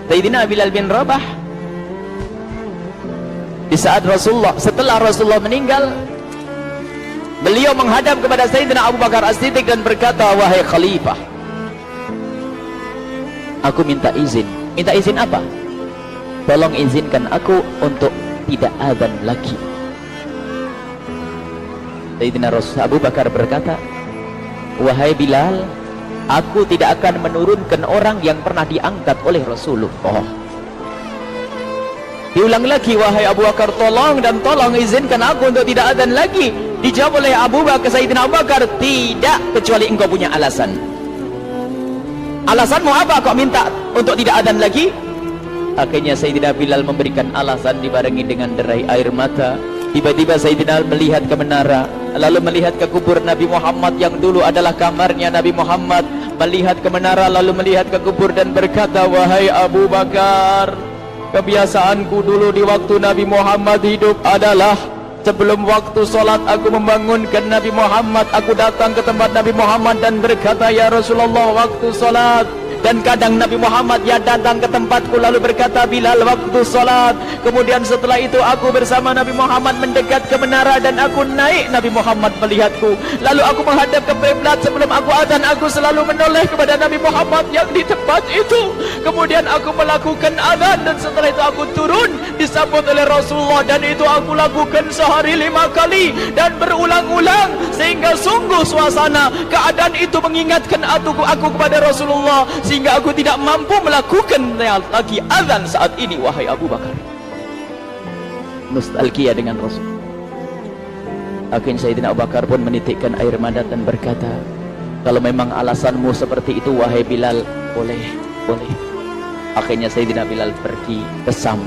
Sayyidina Bilal bin Rabah. Di saat setelah Rasulullah meninggal, beliau menghadap kepada Sayyidina Abu Bakar As-Siddiq dan berkata, wahai khalifah, aku minta izin. Minta izin apa? Tolong izinkan aku untuk tidak azan lagi. Sayyidina Abu Bakar berkata, wahai Bilal, aku tidak akan menurunkan orang yang pernah diangkat oleh Rasulullah. Diulang lagi, wahai Abu Bakar, tolong dan tolong izinkan aku untuk tidak azan lagi. Dijawab oleh Abu Bakar, Sayyidina Abu Bakar, tidak, kecuali engkau punya alasan. Alasanmu apa kau minta untuk tidak azan lagi? Akhirnya Sayyidina Bilal memberikan alasan dibarengi dengan derai air mata. Tiba-tiba Sayyidina melihat ke menara, lalu melihat ke kubur Nabi Muhammad yang dulu adalah kamarnya Nabi Muhammad. Melihat ke menara, lalu melihat ke kubur dan berkata, wahai Abu Bakar, kebiasaanku dulu di waktu Nabi Muhammad hidup adalah sebelum waktu solat aku membangunkan Nabi Muhammad. Aku datang ke tempat Nabi Muhammad dan berkata, ya Rasulullah, waktu solat. Dan kadang Nabi Muhammad ya datang ke tempatku lalu berkata, Bilal, waktu solat. Kemudian setelah itu aku bersama Nabi Muhammad mendekat ke menara dan aku naik. Nabi Muhammad melihatku, lalu aku menghadap ke kiblat. Sebelum aku azan, aku selalu menoleh kepada Nabi Muhammad yang di tempat itu. Kemudian aku melakukan azan dan setelah itu aku turun disambut oleh Rasulullah, dan itu aku lakukan sehari 5 kali dan berulang-ulang, sehingga sungguh suasana keadaan itu mengingatkan aku kepada Rasulullah, sehingga aku tidak mampu melakukan lagi azan saat ini. Wahai Abu Bakar, nostalgia dengan Rasul. Akhirnya Sayyidina Abu Bakar pun menitikkan air mata dan berkata, kalau memang alasanmu seperti itu wahai Bilal, boleh. Akhirnya Sayyidina Bilal pergi ke Syam.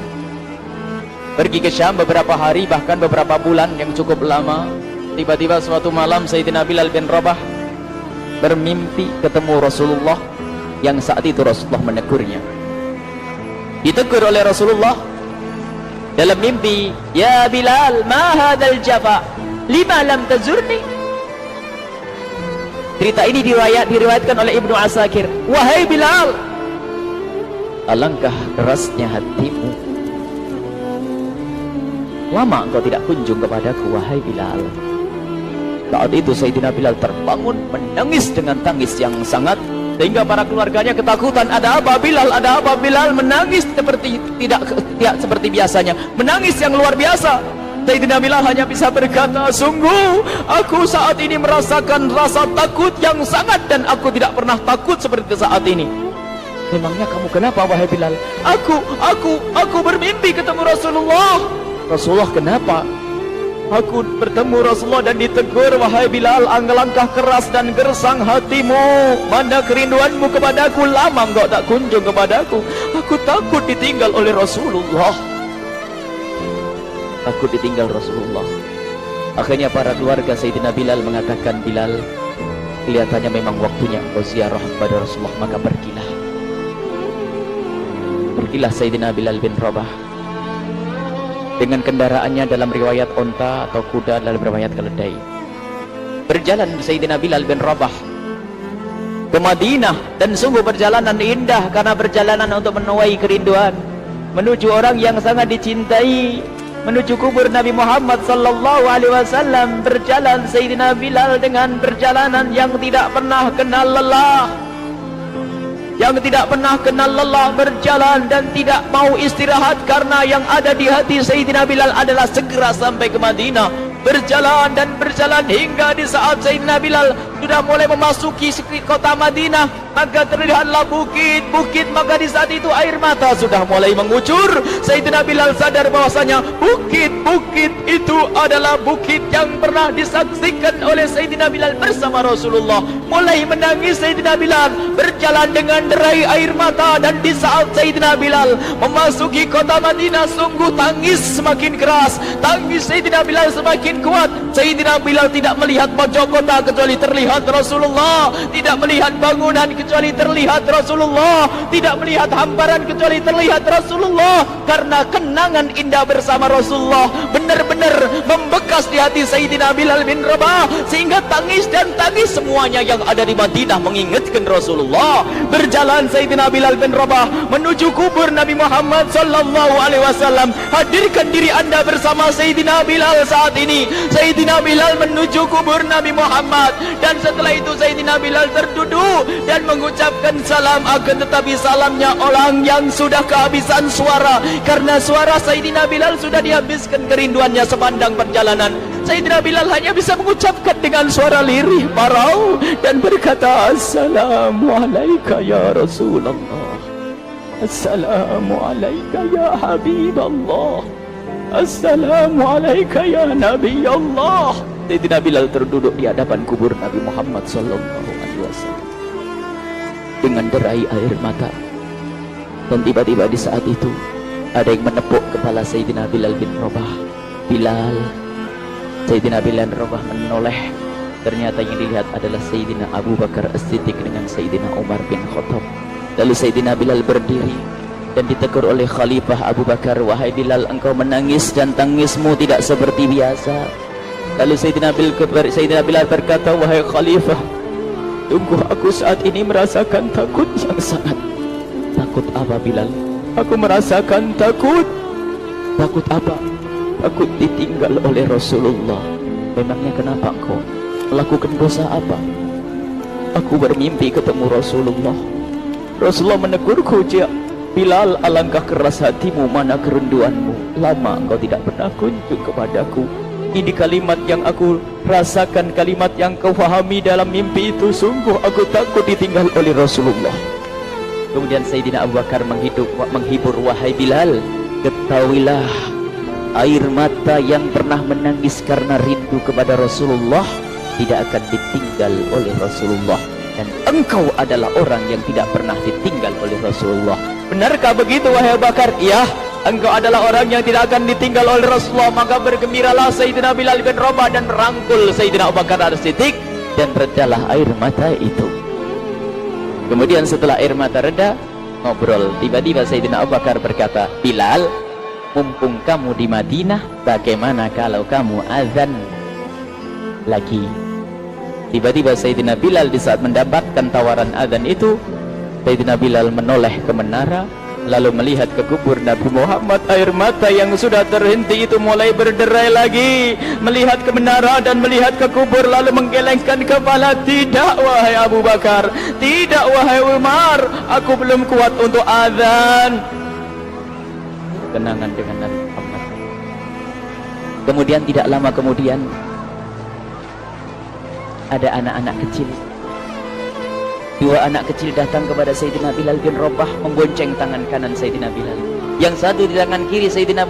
Beberapa hari, bahkan beberapa bulan yang cukup lama. Tiba-tiba suatu malam Sayyidina Bilal bin Rabah bermimpi ketemu Rasulullah, yang saat itu Rasulullah menegurnya. Ditegur oleh Rasulullah dalam mimpi, ya Bilal, ma hadzal jafa, lima lam tazurni. Cerita ini diriwayatkan oleh Ibnu Asakir. Wahai Bilal, alangkah kerasnya hatimu, lama engkau tidak kunjung kepadaku wahai Bilal. Saat itu Sayyidina Bilal terbangun menangis dengan tangis yang sangat, sehingga para keluarganya ketakutan. Ada apa Bilal? Ada apa Bilal? Menangis seperti tidak seperti biasanya, menangis yang luar biasa. Sayyidina Bilal hanya bisa berkata, sungguh aku saat ini merasakan rasa takut yang sangat, dan aku tidak pernah takut seperti saat ini. Memangnya kamu kenapa wahai Bilal? Aku bermimpi ketemu Rasulullah. Rasulullah kenapa? Aku bertemu Rasulullah dan ditegur, wahai Bilal, alangkah keras dan gersang hatimu, mana kerinduanmu kepadaku, lama engkau tak kunjung kepadaku. Aku takut ditinggal oleh Rasulullah. Aku ditinggal Rasulullah. Akhirnya para keluarga Sayyidina Bilal mengatakan, Bilal, kelihatannya memang waktunya engkau ziarah kepada Rasulullah, maka pergilah. Pergilah Sayyidina Bilal bin Rabah dengan kendaraannya, dalam riwayat onta atau kuda, dalam riwayat keledai. Berjalan Sayyidina Bilal bin Rabah ke Madinah, dan sungguh perjalanan indah karena perjalanan untuk menuai kerinduan, menuju orang yang sangat dicintai, menuju kubur Nabi Muhammad sallallahu alaihi wasallam. Berjalan Sayyidina Bilal dengan perjalanan yang tidak pernah kenal lelah, berjalan dan tidak mau istirahat, karena yang ada di hati Sayyidina Bilal adalah segera sampai ke Madinah. Berjalan dan berjalan hingga di saat Sayyidina Bilal sudah mulai memasuki kota Madinah, maka terlihatlah bukit-bukit. Maka di saat itu air mata sudah mulai mengucur. Sayyidina Bilal sadar bahwasanya bukit-bukit itu adalah bukit yang pernah disaksikan oleh Sayyidina Bilal bersama Rasulullah. Mulai menangis Sayyidina Bilal, berjalan dengan derai air mata. Dan di saat Sayyidina Bilal memasuki kota Madinah, sungguh tangis semakin keras, tangis Sayyidina Bilal semakin kuat. Sayyidina Bilal tidak melihat pojok kota kecuali terlihat terlihat Rasulullah, tidak melihat bangunan kecuali terlihat Rasulullah, tidak melihat hamparan kecuali terlihat Rasulullah, karena kenangan indah bersama Rasulullah benar-benar membekas di hati Sayyidina Bilal bin Rabah, sehingga tangis dan tangis semuanya yang ada di Madinah mengingatkan Rasulullah. Berjalan Sayyidina Bilal bin Rabah menuju kubur Nabi Muhammad sallallahu alaihi wasallam. Hadirkan diri anda bersama Sayyidina Bilal saat ini. Sayyidina Bilal menuju kubur Nabi Muhammad, dan setelah itu Sayyidina Bilal terduduk dan mengucapkan salam, akan tetapi salamnya orang yang sudah kehabisan suara, karena suara Sayyidina Bilal sudah dihabiskan kerinduannya sepanjang perjalanan. Sayyidina Bilal hanya bisa mengucapkan dengan suara lirih parau dan berkata, Assalamualaikum ya Rasulullah, Assalamualaikum ya Habiballah, Assalamualaikum ya Nabi Allah. Sayyidina Bilal terduduk di hadapan kubur Nabi Muhammad sallallahu alaihi wasallam dengan derai air mata. Dan tiba-tiba di saat itu ada yang menepuk kepala Sayyidina Bilal bin Rabah. Bilal. Sayyidina Bilal bin Rabah menoleh. Ternyata yang dilihat adalah Sayyidina Abu Bakar As-Siddiq dengan Sayyidina Umar bin Khattab. Lalu Sayyidina Bilal berdiri dan ditegur oleh Khalifah Abu Bakar, wahai Bilal, engkau menangis dan tangismu tidak seperti biasa. Lalu Sayyidina Bilal berkata, wahai Khalifah, sungguh aku saat ini merasakan takut yang sangat. Takut apa Bilal? Aku merasakan takut. Takut apa? Takut ditinggal oleh Rasulullah. Memangnya kenapa engkau melakukan dosa apa? Aku bermimpi ketemu Rasulullah. Rasulullah menegurku, Bilal, alangkah keras hatimu, mana kerinduanmu. Lama engkau tidak pernah kunjung kepadaku. Ini kalimat yang aku rasakan, kalimat yang kau fahami dalam mimpi itu. Sungguh aku takut ditinggal oleh Rasulullah. Kemudian Sayyidina Abu Bakar menghibur, wahai Bilal, ketahuilah, air mata yang pernah menangis karena rindu kepada Rasulullah tidak akan ditinggal oleh Rasulullah. Dan engkau adalah orang yang tidak pernah ditinggal oleh Rasulullah. Benarkah begitu wahai Abu Bakar? Iya, engkau adalah orang yang tidak akan ditinggal oleh Rasulullah. Maka bergembiralah Sayyidina Bilal bin Rabah dan merangkul Sayyidina Abu Bakar As-Siddiq, dan redalah air mata itu. Kemudian setelah air mata reda, ngobrol. Tiba-tiba Sayyidina Abu Bakar berkata, Bilal, mumpung kamu di Madinah, bagaimana kalau kamu azan lagi? Tiba-tiba Sayyidina Bilal di saat mendapatkan tawaran azan itu, Sayyidina Bilal menoleh ke menara, lalu melihat ke kubur Nabi Muhammad. Air mata yang sudah terhenti itu mulai berderai lagi. Melihat ke menara dan melihat ke kubur, lalu menggelengkan kepala. Tidak wahai Abu Bakar, tidak wahai Umar, aku belum kuat untuk azan. Kenangan dengan Nabi Muhammad. Kemudian tidak lama kemudian ada anak-anak kecil. Dua anak kecil datang kepada Sayyidina Bilal bin Rabah, membonceng tangan kanan Sayyidina Bilal. Yang satu di tangan kiri Sayyidina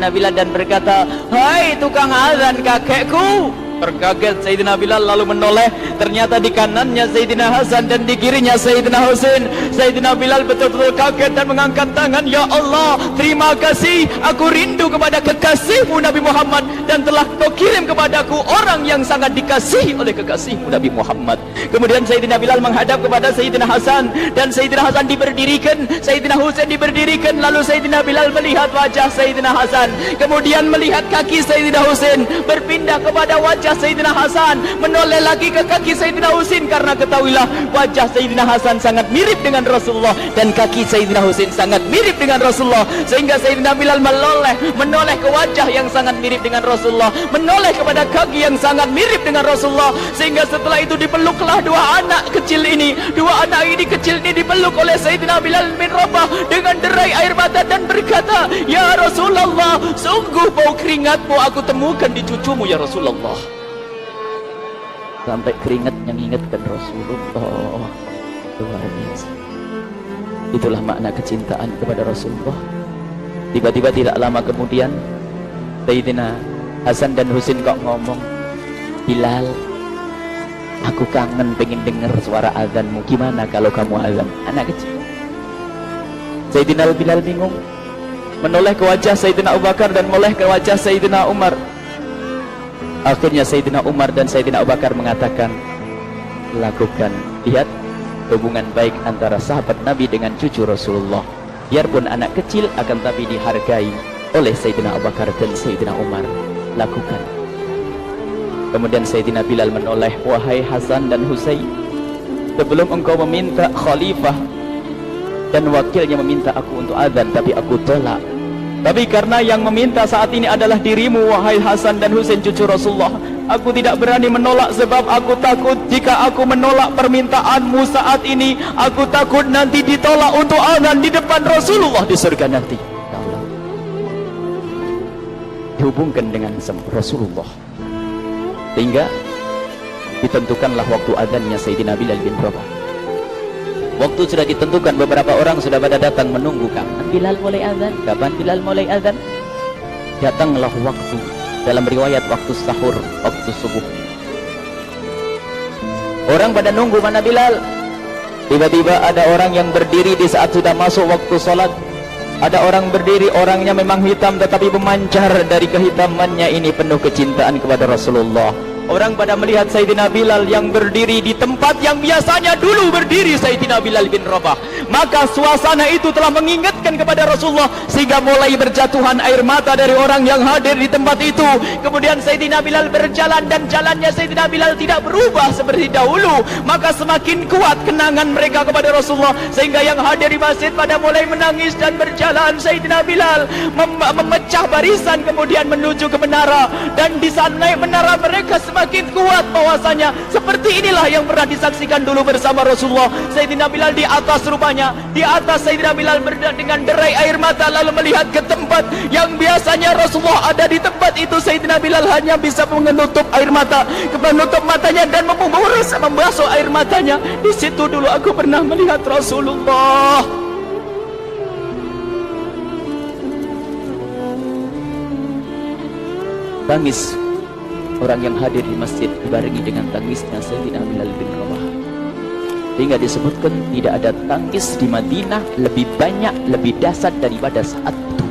Bilal dan berkata, hai tukang azan kakekku. Terkaget Sayyidina Bilal lalu menoleh. Ternyata di kanannya Sayyidina Hasan dan di kirinya Sayyidina Husain. Sayyidina Bilal betul-betul kaget dan mengangkat tangan. Ya Allah, terima kasih, aku rindu kepada kekasihmu Nabi Muhammad, dan telah kau kirim kepadaku orang yang sangat dikasihi oleh kekasihmu Nabi Muhammad. Kemudian Sayyidina Bilal menghadap kepada Sayyidina Hasan, dan Sayyidina Hasan diberdirikan, Sayyidina Husain diberdirikan. Lalu Sayyidina Bilal melihat wajah Sayyidina Hasan, kemudian melihat kaki Sayyidina Husain, berpindah kepada wajah Sayyidina Hasan, menoleh lagi ke kaki Sayyidina Husain, karena ketahuilah wajah Sayyidina Hasan sangat mirip dengan Rasulullah dan kaki Sayyidina Husain sangat mirip dengan Rasulullah, sehingga Sayyidina Bilal menoleh ke wajah yang sangat mirip dengan Rasulullah, menoleh kepada kaki yang sangat mirip dengan Rasulullah, sehingga setelah itu dipeluklah dua anak kecil ini. Dua anak ini kecil ini dipeluk oleh Sayyidina Bilal bin Rabah dengan derai air mata dan berkata, ya Rasulullah, sungguh bau keringatmu aku temukan di cucumu ya Rasulullah. Sampai keringat yang ingatkan Rasulullah. Luar biasa. Itulah makna kecintaan kepada Rasulullah. Tiba-tiba tidak lama kemudian Sayyidina Hasan dan Husain kok ngomong, Bilal, aku kangen pengen dengar suara azanmu. Gimana kalau kamu azan? Anak kecil. Sayyidina Bilal bingung, menoleh ke wajah Sayyidina Abu Bakar dan menoleh ke wajah Sayyidina Umar. Akhirnya Sayyidina Umar dan Sayyidina Abu Bakar mengatakan, lakukan. Lihat hubungan baik antara sahabat Nabi dengan cucu Rasulullah. Biarpun anak kecil akan tapi dihargai oleh Sayyidina Abu Bakar dan Sayyidina Umar. Lakukan. Kemudian Sayyidina Bilal menoleh, wahai Hasan dan Husain, sebelum engkau meminta khalifah dan wakilnya meminta aku untuk azan, tapi aku tolak. Tapi karena yang meminta saat ini adalah dirimu, wahai Hasan dan Husain cucu Rasulullah, aku tidak berani menolak, sebab aku takut jika aku menolak permintaanmu saat ini, aku takut nanti ditolak untuk azan di depan Rasulullah di surga nanti. Ya Allah, dihubungkan dengan Rasulullah, sehingga ditentukanlah waktu azannya Sayyidina Bilal bin Rabah. Waktu sudah ditentukan, beberapa orang sudah pada datang menunggu, kapan Bilal mulai azan, kapan Bilal mulai azan. Datanglah waktu, dalam riwayat waktu sahur, waktu subuh. Orang pada nunggu mana Bilal. Tiba-tiba ada orang yang berdiri di saat sudah masuk waktu sholat. Ada orang berdiri, orangnya memang hitam tetapi memancar dari kehitamannya ini penuh kecintaan kepada Rasulullah. Orang pada melihat Sayyidina Bilal yang berdiri di tempat yang biasanya dulu berdiri Sayyidina Bilal bin Rabah. Maka suasana itu telah mengingatkan kepada Rasulullah, sehingga mulai berjatuhan air mata dari orang yang hadir di tempat itu. Kemudian Sayyidina Bilal berjalan, dan jalannya Sayyidina Bilal tidak berubah seperti dahulu. Maka semakin kuat kenangan mereka kepada Rasulullah, sehingga yang hadir di masjid pada mulai menangis dan berjalan. Sayyidina Bilal memecah barisan kemudian menuju ke menara, dan di saat naik menara mereka semakin kuat bahwasanya seperti inilah yang pernah disaksikan dulu bersama Rasulullah. Sayyidina Bilal di atas, rupanya di atas Sayyidina Bilal dengan derai air mata, lalu melihat ke tempat yang biasanya Rasulullah ada di tempat itu. Sayyidina Bilal hanya bisa menutup air mata, menutup matanya dan membasuh air matanya. Di situ dulu aku pernah melihat Rasulullah. Tangis orang yang hadir di masjid dibarengi dengan tangisnya Sayyidina Bilal bin Rabah, hingga disebutkan tidak ada tangis di Madinah lebih banyak, lebih dahsyat daripada saat itu.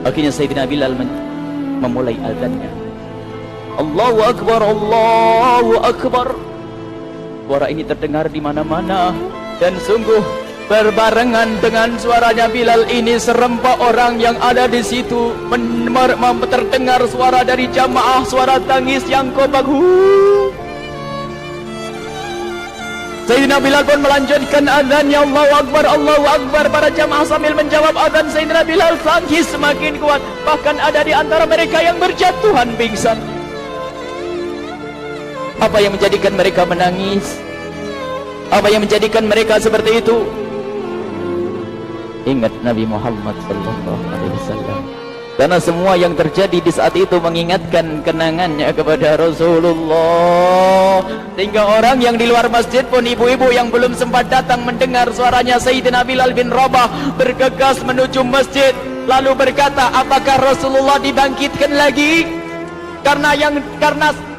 Akhirnya Sayyidina Bilal memulai azannya. Allahu Akbar, Allahu Akbar. Suara ini terdengar di mana-mana, dan sungguh berbarengan dengan suaranya Bilal ini serempak orang yang ada di situ terdengar suara dari jamaah, suara tangis yang kobahu. Sayyidina Bilal pun melanjutkan azannya, Allahu Akbar, Allahu Akbar. Para jamaah sambil menjawab azan Sayyidina Bilal, tangis semakin kuat. Bahkan ada di antara mereka yang berjatuhan pingsan. Apa yang menjadikan mereka menangis? Apa yang menjadikan mereka seperti itu? Ingat Nabi Muhammad SAW. Karena semua yang terjadi di saat itu mengingatkan kenangannya kepada Rasulullah. Sehingga orang yang di luar masjid pun, ibu-ibu yang belum sempat datang mendengar suaranya Sayyidina Bilal bin Rabah, bergegas menuju masjid, lalu berkata, apakah Rasulullah dibangkitkan lagi? Karena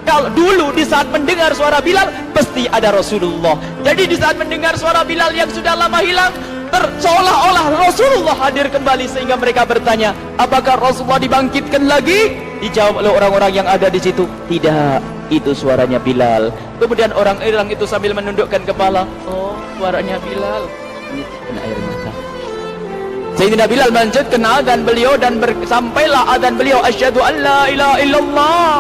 kalau dulu di saat mendengar suara Bilal pasti ada Rasulullah. Jadi di saat mendengar suara Bilal yang sudah lama hilang, seolah-olah Rasulullah hadir kembali, sehingga mereka bertanya, apakah Rasulullah dibangkitkan lagi? Dijawab oleh orang-orang yang ada di situ, tidak, itu suaranya Bilal. Kemudian orang-orang itu sambil menundukkan kepala, oh, suaranya Bilal. Ini kena air mata. Sayyidina Bilal melanjutkan azan beliau, dan sampailah azan beliau, asyhadu an la ilaha illallah,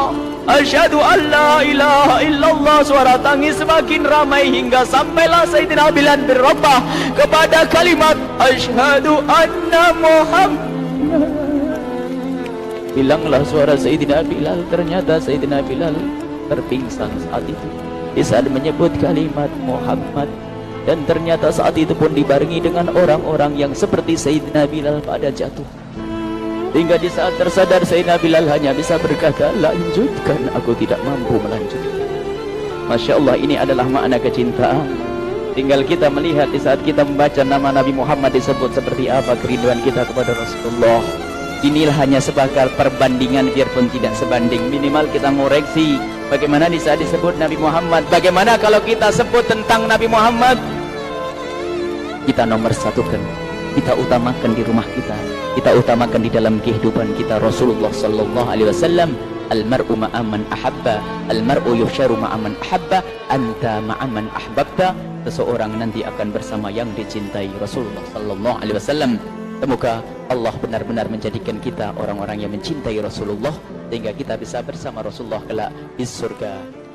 asyhadu an la ilaha illallah. Suara tangis semakin ramai hingga sampailah Sayyidina Bilal bin Rabah kepada kalimat asyhadu anna Muhammad. Hilanglah suara Sayyidina Bilal. Ternyata Sayyidina Bilal terpingsan saat itu di saat menyebut kalimat Muhammad. Dan ternyata saat itu pun dibarengi dengan orang-orang yang seperti Sayyidina Bilal pada jatuh. Hingga di saat tersadar Sayyidina Bilal hanya bisa berkata, lanjutkan, aku tidak mampu melanjutkan. Masya Allah, ini adalah makna kecintaan. Tinggal kita melihat di saat kita membaca nama Nabi Muhammad disebut seperti apa kerinduan kita kepada Rasulullah. Inilah hanya sebagai perbandingan, biarpun tidak sebanding. Minimal kita ngoreksi bagaimana di saat disebut Nabi Muhammad. Bagaimana kalau kita sebut tentang Nabi Muhammad, kita nomor satukan, kita utamakan di rumah kita, kita utamakan di dalam kehidupan kita Rasulullah sallallahu alaihi wasallam. al-mar'u ma'aman ahabba, al-mar'u yuhsyaru ma'aman ahabba, anta ma'aman ahbabta. Seseorang nanti akan bersama yang dicintai Rasulullah sallallahu alaihi wasallam. Semoga Allah benar-benar menjadikan kita orang-orang yang mencintai Rasulullah, sehingga kita bisa bersama Rasulullah kelak di surga.